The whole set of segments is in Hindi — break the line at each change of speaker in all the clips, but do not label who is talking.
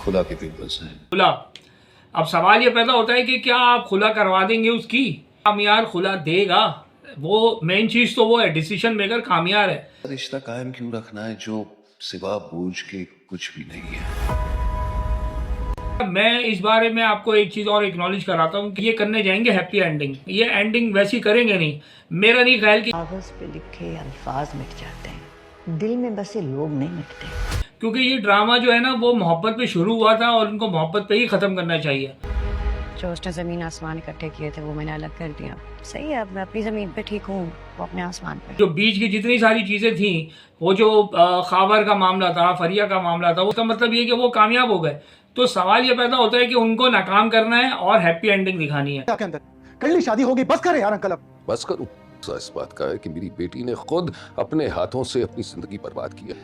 खुदा के पेपर्स हैं।
खुला। अब सवाल ये पैदा होता है कि क्या आप खुला करवा देंगे उसकी? कामयार खुला देगा, वो मेन चीज तो वो है, डिसीजन मेकर कामयार है।
रिश्ता कायम क्यों रखना है जो सिवा बोझ के कुछ भी नहीं है।
मैं इस बारे में आपको एक चीज और एक्नॉलेज कराता हूँ कि ये करने जाएंगे हैप्पी एंडिंग, ये एंडिंग वैसी करेंगे नहीं। मेरा नहीं ख्याल कि
कागज पे लिखे अल्फाज मिट जाते हैं, दिल में बसे लोग नहीं मिटते।
क्योंकि ये ड्रामा जो है ना वो मोहब्बत पे शुरू हुआ था और उनको मोहब्बत पे ही खत्म करना चाहिए।
जो उसने जमीन आसमान इकट्ठे किए थे वो मैंने अलग कर दिया। सही है, अब मैं अपनी जमीन पे ठीक हूँ, वो अपने आसमान पे।
जो बीच की जितनी सारी चीजें थी, वो जो खावर का मामला था, फरिया का मामला था, उसका मतलब ये कि वो कामयाब हो गए। तो सवाल ये पैदा होता है कि उनको नाकाम करना है और हैप्पी एंडिंग दिखानी है।
के अंदर कल ही शादी होगी, बस करे यार अंकल अब।
बस करूं इस बात का है कि मेरी बेटी ने खुद अपने हाथों से अपनी जिंदगी बर्बाद किया।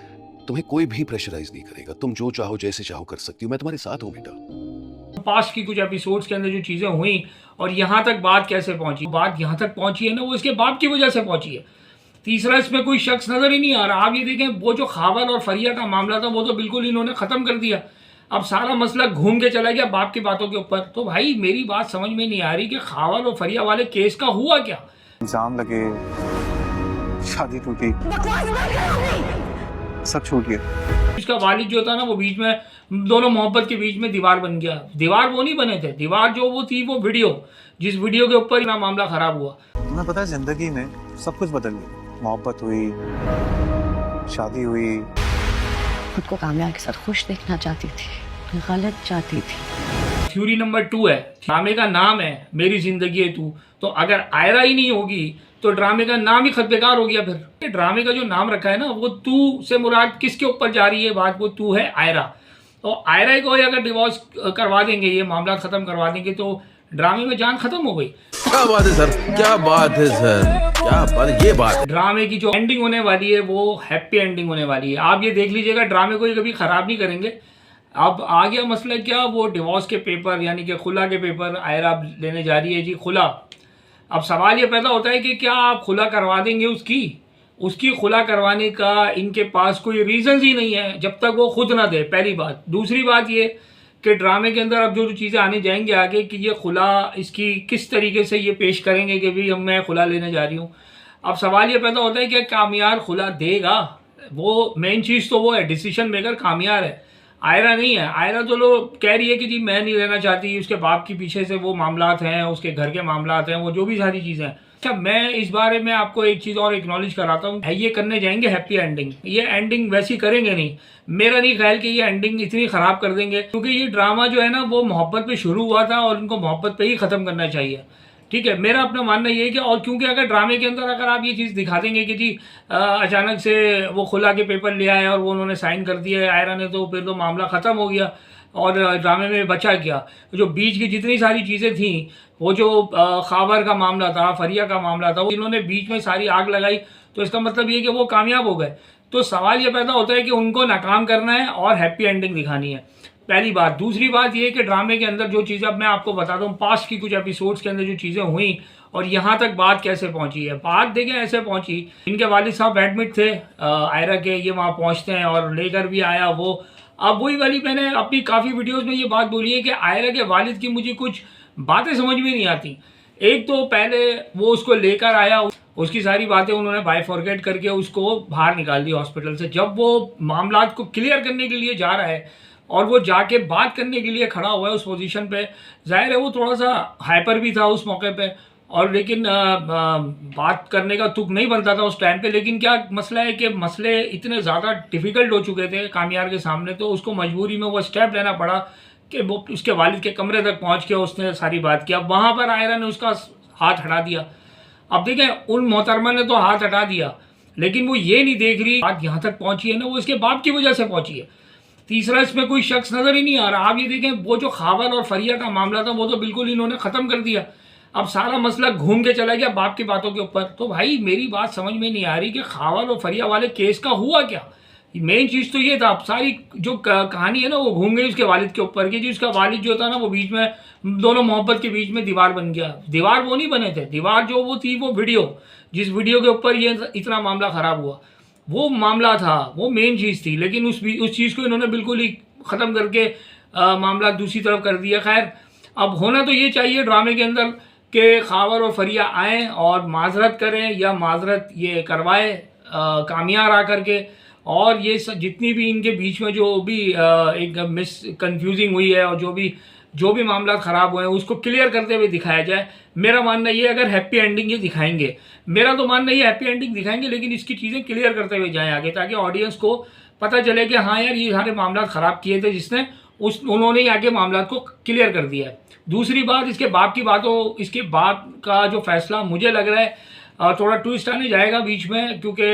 तुम्हें कोई भी प्रेशराइज नहीं करेगा, तुम जो चाहो जैसे चाहो कर सकती हो, मैं तुम्हारे साथ हूँ बेटा।
पास्ट की कुछ एपिसोड्स के अंदर जो चीजें हुई और यहाँ तक बात कैसे पहुंची, बात यहाँ तक पहुंची है ना, वो इसके बाप की वजह से पहुंची है। तीसरा इसमें कोई शख्स नजर ही नहीं आ रहा। आप ये देखें, वो जो खावर और फरिया का मामला था वो तो बिल्कुल इन्होंने खत्म कर दिया। अब सारा मसला घूम के चला गया बाप की बातों के ऊपर। तो भाई मेरी बात समझ में नहीं आ रही कि खावर और फरिया वाले केस का हुआ क्या।
इल्जाम लगे, शादी टूटी, सब छूट गया।
इसका वालिद जो था ना वो बीच में, दोनों मोहब्बत के बीच में दीवार बन गया। दीवार वो नहीं बने थे, दीवार जो वो थी वो वीडियो, जिस वीडियो के ऊपर इतना मामला खराब हुआ।
तुम्हें पता है जिंदगी में सब कुछ बदल गया। मोहब्बत हुई, शादी हुई।
खुद को कामयाब के साथ खुश देखना चाहती थी, गलत चाहती थी।
थ्योरी नंबर 2 है, ड्रामे का नाम है मेरी जिंदगी है तू। तो अगर आयरा ही नहीं होगी तो ड्रामे का नाम ही खत बेकार हो गया। फिर ड्रामे का जो नाम रखा है ना, वो तू से मुराद किसके ऊपर जा रही है बात? वो तू है आयरा। तो आयरा को अगर डिवोर्स करवा देंगे, ये मामला खत्म करवा देंगे, तो ड्रामे में जान खत्म हो गई।
क्या बात है सर, क्या बात है सर, क्या बात है, ये बात।
ड्रामे की जो एंडिंग होने वाली है वो हैप्पी एंडिंग होने वाली है। आप ये देख लीजिएगा, ड्रामे को ये कभी खराब नहीं करेंगे। अब आ गया मसला क्या, वो डिवोर्स के पेपर यानी कि खुला के पेपर आयरा लेने जा रही है जी, खुला। अब सवाल ये पैदा होता है कि क्या आप खुला करवा देंगे उसकी खुला करवाने का इनके पास कोई रीजन ही नहीं है जब तक वो खुद ना दे, पहली बात। दूसरी बात ये कि ड्रामे के अंदर अब जो चीज़ें आने जाएंगे आगे कि ये खुला इसकी किस तरीके से ये पेश करेंगे कि भाई मैं खुला लेने जा रही हूँ। अब सवाल ये पैदा होता है कि कामयार खुला देगा, वो मेन चीज़ तो वो है, डिसीजन मेकर कामयार है, आयरा नहीं है। आयरा तो लोग कह रही है कि जी मैं नहीं रहना चाहती, उसके बाप की पीछे से वो मामलात हैं, उसके घर के मामलात हैं, वो जो भी सारी चीज़ें हैं। अच्छा, मैं इस बारे में आपको एक चीज़ और एक्नॉलेज कराता हूँ, ये करने जाएंगे हैप्पी एंडिंग, ये एंडिंग वैसी करेंगे नहीं। मेरा नहीं ख्याल कि ये एंडिंग इतनी ख़राब कर देंगे, क्योंकि ये ड्रामा जो है ना वो मोहब्बत पे शुरू हुआ था और उनको मोहब्बत पे ही ख़त्म करना चाहिए। ठीक है, मेरा अपना मानना ये है कि, और क्योंकि अगर ड्रामे के अंदर अगर आप ये चीज़ दिखा देंगे कि जी अचानक से वो खुला के पेपर ले आए और वो उन्होंने साइन कर दिया है आयरा ने, तो फिर तो मामला ख़त्म हो गया और ड्रामे में बचा क्या। जो बीच की जितनी सारी चीज़ें थी, वो जो खावर का मामला था, फरिया का मामला था, वो इन्होंने बीच में सारी आग लगाई। तो इसका मतलब ये कि वो कामयाब हो गए। तो सवाल ये पैदा होता है कि उनको नाकाम करना है और हैप्पी एंडिंग दिखानी है, पहली बात। दूसरी बात ये कि ड्रामे के अंदर जो चीज़ें, अब मैं आपको बताता हूँ पास्ट की कुछ एपिसोड्स के अंदर जो चीज़ें हुई और यहाँ तक बात कैसे पहुँची है। बात देखें ऐसे पहुँची, इनके वालिद साहब एडमिट थे आयरा के, ये वहाँ पहुँचते हैं और लेकर भी आया वो। अब वही वाली मैंने अपनी काफ़ी वीडियोज़ में ये बात बोली है कि आयरा के वालिद की मुझे कुछ बातें समझ में नहीं आती। एक तो पहले वो उसको लेकर आया, उसकी सारी बातें उन्होंने बायफॉर्गेट करके उसको बाहर निकाल दी हॉस्पिटल से। जब वो मामलात को क्लियर करने के लिए जा रहा है और वो जाके बात करने के लिए खड़ा हुआ है उस पोजीशन पे, जाहिर है वो थोड़ा सा हाइपर भी था उस मौके पे, और लेकिन बात करने का तुक नहीं बनता था उस टाइम पे। लेकिन क्या मसला है कि मसले इतने ज़्यादा डिफ़िकल्ट हो चुके थे कामयार के सामने, तो उसको मजबूरी में वो स्टेप लेना पड़ा कि वो उसके वालिद के कमरे तक पहुँच के उसने सारी बात की। अब वहाँ पर आयरा ने उसका हाथ हटा दिया। अब देखें, उन मोहतरमा ने तो हाथ हटा दिया, लेकिन वो ये नहीं देख रही बात यहाँ तक पहुँची है ना, वो इसके बाप की वजह से पहुँची है। तीसरा इसमें कोई शख्स नजर ही नहीं आ रहा। आप ये देखें, वो जो खावर और फरिया का मामला था वो तो बिल्कुल इन्होंने खत्म कर दिया। अब सारा मसला घूम के चला गया बाप की बातों के ऊपर। तो भाई मेरी बात समझ में नहीं आ रही कि खावर और फरिया वाले केस का हुआ क्या। मेन चीज तो ये था। अब सारी जो कहानी है ना वो घूम गई उसके वालिद के ऊपर की, जी उसका वालिद जो था ना वो बीच में, दोनों मोहब्बत के बीच में दीवार बन गया। दीवार वो नहीं बने थे, दीवार जो वो थी वो वीडियो, जिस वीडियो के ऊपर ये इतना मामला खराब हुआ, वो मामला था, वो मेन चीज़ थी। लेकिन उस चीज़ को इन्होंने बिल्कुल ही ख़त्म करके मामला दूसरी तरफ कर दिया। खैर, अब होना तो ये चाहिए ड्रामे के अंदर कि खावर और फरिया आएँ और माजरत करें, या माजरत ये करवाए कामियार आकर के, और ये जितनी भी इनके बीच में जो भी एक मिस कन्फ्यूजिंग हुई है और जो भी मामला ख़राब हुए हैं उसको क्लियर करते हुए दिखाया जाए। मेरा मानना ये, अगर हैप्पी एंडिंग ये दिखाएंगे, मेरा तो मानना ये हैप्पी एंडिंग दिखाएंगे, लेकिन इसकी चीज़ें क्लियर करते हुए जाएं आगे, ताकि ऑडियंस को पता चले कि हाँ यार ये सारे मामला ख़राब किए थे जिसने उन्होंने ही आगे मामला को क्लियर कर दिया है। दूसरी बात, इसके बाप का जो फैसला मुझे लग रहा है थोड़ा ट्विस्ट आने जाएगा बीच में, क्योंकि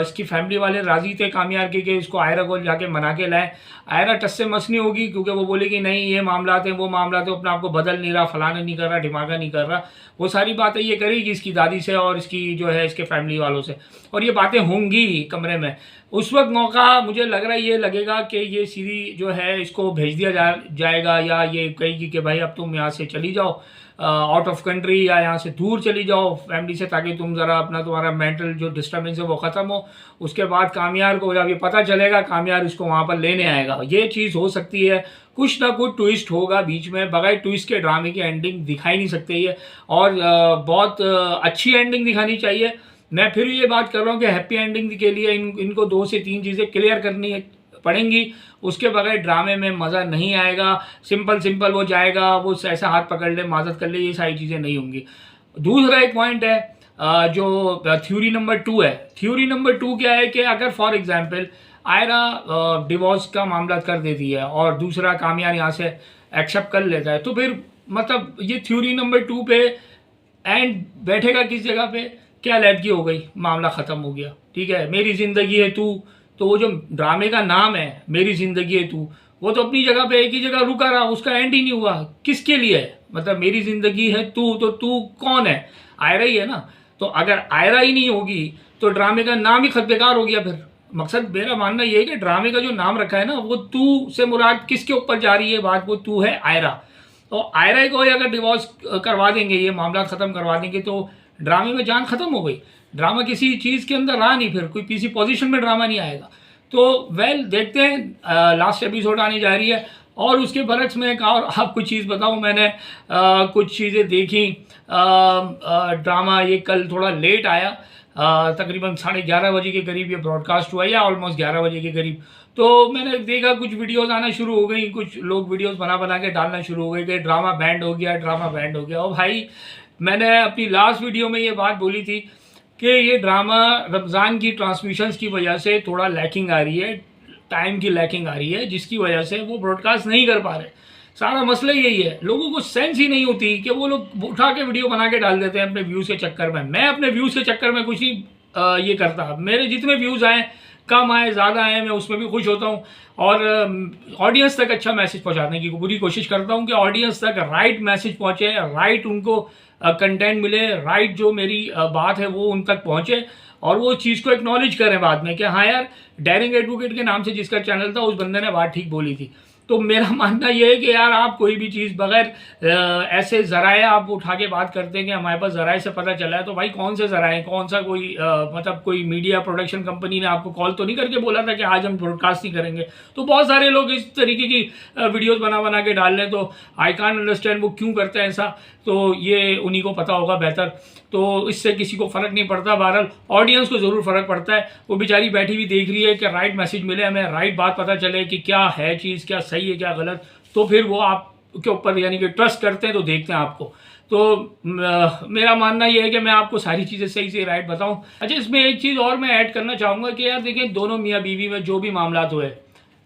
इसकी फैमिली वाले राजी थे कामियार के कि इसको आयरा को जाके मना के लाए। आयरा टस से मस नहीं होगी, क्योंकि वो बोलेगी नहीं ये मामला थे वो मामला थे, अपने आप को बदल नहीं रहा, फलाना नहीं कर रहा, ढिमाका नहीं कर रहा। वो सारी बातें ये करेगी इसकी दादी से और इसकी जो है इसके फैमिली वालों से, और ये बातें होंगी कमरे में। उस वक्त मौका मुझे लग रहा है ये लगेगा कि ये सीधी जो है इसको भेज दिया जाएगा, या ये कहेगी कि भाई अब तुम यहाँ से चली जाओ आउट ऑफ कंट्री, या यहाँ से दूर चली जाओ फैमिली से, ताकि तुम ज़रा तुम्हारा मेंटल जो डिस्टर्बेंस है वो ख़त्म हो। उसके बाद कामियार को जब ये पता चलेगा, कामियार इसको वहाँ पर लेने आएगा। ये चीज़ हो सकती है, कुछ ना कुछ ट्विस्ट होगा बीच में। बगैर ट्विस्ट के ड्रामे की एंडिंग दिखाई नहीं सकती है, और बहुत अच्छी एंडिंग दिखानी चाहिए। मैं फिर ये बात कर रहा हूँ कि हैप्पी एंडिंग के लिए इनको 2 से 3 चीज़ें क्लियर करनी पड़ेंगी, उसके बगैर ड्रामे में मज़ा नहीं आएगा। सिंपल वो जाएगा, वो ऐसा हाथ पकड़ ले, माजत कर ले, ये सारी चीज़ें नहीं होंगी। दूसरा एक पॉइंट है जो थ्योरी नंबर 2 है। थ्योरी नंबर 2 क्या है कि अगर फॉर एग्जांपल आयरा डिवोर्स का मामला कर देती है और दूसरा कामियार यहाँ से एक्सेप्ट कर लेता है, तो फिर मतलब ये थ्योरी नंबर 2 पे एंड बैठेगा किस जगह पे, क्या लैदगी हो गई, मामला ख़त्म हो गया। ठीक है, मेरी ज़िंदगी है तू, तो वो जो ड्रामे का नाम है मेरी ज़िंदगी है तू, वो तो अपनी जगह पे एक ही जगह रुका रहा, उसका एंड ही नहीं हुआ। किसके लिए है, मतलब मेरी ज़िंदगी है तू, तो तू कौन है, आयरा ही है ना। तो अगर आयरा ही नहीं होगी तो ड्रामे का नाम ही खत बेकार हो गया। फिर मकसद मेरा मानना ये है कि ड्रामे का जो नाम रखा है ना, वो तू से मुराद किसके ऊपर जा रही है बात, वो तू है आयरा। तो आयरा को अगर डिवोर्स करवा देंगे, ये मामला ख़त्म करवा देंगे, तो ड्रामे में जान ख़त्म हो गई। ड्रामा किसी चीज़ के अंदर रहा नहीं, फिर कोई किसी पोजीशन में ड्रामा नहीं आएगा। तो वेल देखते हैं, लास्ट एपिसोड आने जा रही है। और उसके बरक्स में एक और आपको चीज़ बताऊं, मैंने कुछ चीज़ें देखी। ड्रामा ये कल थोड़ा लेट आया, तकरीबन 11:30 बजे के करीब ये ब्रॉडकास्ट हुआ, या ऑलमोस्ट 11 बजे के करीब। तो मैंने देखा कुछ वीडियोस आना शुरू हो गई, कुछ लोग वीडियोस बना के डालना शुरू हो गए कि ड्रामा बैंड हो गया, ड्रामा बैंड हो गया। और भाई मैंने अपनी लास्ट वीडियो में ये बात बोली थी कि ये ड्रामा रमज़ान की ट्रांसमिशंस की वजह से थोड़ा लैकिंग आ रही है, टाइम की लैकिंग आ रही है, जिसकी वजह से वो ब्रॉडकास्ट नहीं कर पा रहे। सारा मसला यही है, लोगों को सेंस ही नहीं होती कि वो लोग उठा के वीडियो बना के डाल देते हैं अपने व्यूज़ के चक्कर में। मैं अपने व्यूज़ के चक्कर में कुछ नहीं ये करता, मेरे जितने व्यूज़ आए, कम आए ज़्यादा आए, मैं उसमें भी खुश होता हूँ। और ऑडियंस तक अच्छा मैसेज पहुँचाने की पूरी कोशिश करता हूँ कि ऑडियंस तक राइट मैसेज पहुँचे, राइट उनको कंटेंट मिले, राइट जो मेरी बात है वो उन तक पहुँचे, और वो चीज़ को एक्नॉलेज करें बाद में कि हाँ यार, डेयरिंग एडवोकेट के नाम से जिसका चैनल था उस बंदे ने बात ठीक बोली थी। तो मेरा मानना ये है कि यार आप कोई भी चीज़ बगैर ऐसे ज़राए आप उठा के बात करते हैं कि हमारे पास ज़राए से पता चला है, तो भाई कौन से ज़राए, कौन सा कोई मतलब कोई मीडिया प्रोडक्शन कंपनी ने आपको कॉल तो नहीं करके बोला था कि आज हम ब्रॉडकास्ट नहीं करेंगे। तो बहुत सारे लोग इस तरीके की वीडियोस बना के डाल रहे हैं, तो आई कांट अंडरस्टैंड वो क्यों करते हैं ऐसा, तो ये उन्हीं को पता होगा बेहतर। तो इससे किसी को फ़र्क नहीं पड़ता, बहरहाल ऑडियंस को ज़रूर फ़र्क पड़ता है। वो बेचारी बैठी हुई देख रही है कि राइट मैसेज मिले, हमें राइट बात पता चले कि क्या है चीज़, क्या सही है क्या गलत, तो फिर वो आपके ऊपर यानी कि ट्रस्ट करते हैं, तो देखते हैं आपको। तो मेरा मानना ये है कि मैं आपको सारी चीज़ें सही से राइट बताऊं। अच्छा, इसमें एक चीज़ और मैं ऐड करना चाहूँगा कि यार देखें, दोनों मियाँ बीवी में जो भी मामला हुए,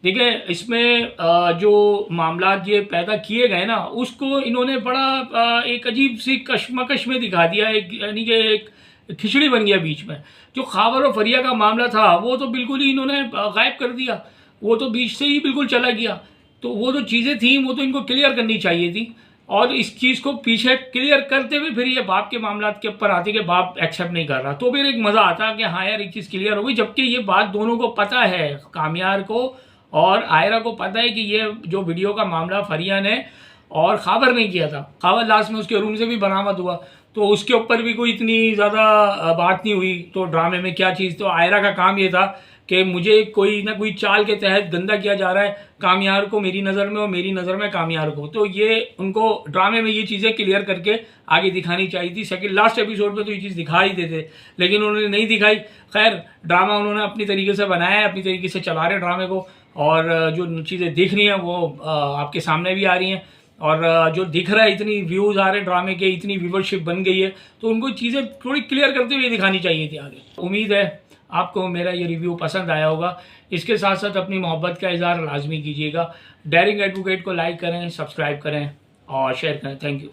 देखिए इसमें जो मामला ये पैदा किए गए ना, उसको इन्होंने बड़ा एक अजीब सी कशमकश में दिखा दिया, एक यानी कि एक खिचड़ी बन गया बीच में। जो खावर और फरिया का मामला था वो तो बिल्कुल ही इन्होंने गायब कर दिया, वो तो बीच से ही बिल्कुल चला गया। तो वो जो चीज़ें थी वो तो इनको क्लियर करनी चाहिए थी, और इस चीज़ को पीछे क्लियर करते हुए फिर ये बाप के मामला के ऊपर आती कि बाप एक्सेप्ट नहीं कर रहा, तो फिर एक मज़ा आता कि हाँ यार एक चीज़ क्लियर हो गई। जबकि ये बात दोनों को पता है, कामियार को और आयरा को पता है कि ये जो वीडियो का मामला फरिया ने और खाबर ने किया था। खाबर लास्ट में उसके रूम से भी बरामद हुआ, तो उसके ऊपर भी कोई इतनी ज़्यादा बात नहीं हुई। तो ड्रामे में क्या चीज़, तो आयरा का काम ये था कि मुझे कोई ना कोई चाल के तहत गंदा किया जा रहा है कामयार को मेरी नज़र में और मेरी नज़र में कामयार को। तो ये उनको ड्रामे में ये चीज़ें क्लियर करके आगे दिखानी चाहिए थी। सेकंड लास्ट एपिसोड में तो ये चीज़ दिखा ही देते, लेकिन उन्होंने नहीं दिखाई। खैर, ड्रामा उन्होंने अपनी तरीके से बनाया है, अपनी तरीके से चला रहे ड्रामे को, और जो चीज़ें दिख रही हैं वो आपके सामने भी आ रही हैं, और जो दिख रहा है इतनी व्यूज़ आ रहे हैं ड्रामे के, इतनी व्यूवरशिप बन गई है, तो उनको चीज़ें थोड़ी क्लियर करते हुए दिखानी चाहिए थी आगे। उम्मीद है आपको मेरा ये रिव्यू पसंद आया होगा। इसके साथ साथ अपनी मोहब्बत का इज़हार लाजमी कीजिएगा। डेयरिंग एडवोकेट को लाइक करें, सब्सक्राइब करें और शेयर करें। Thank you.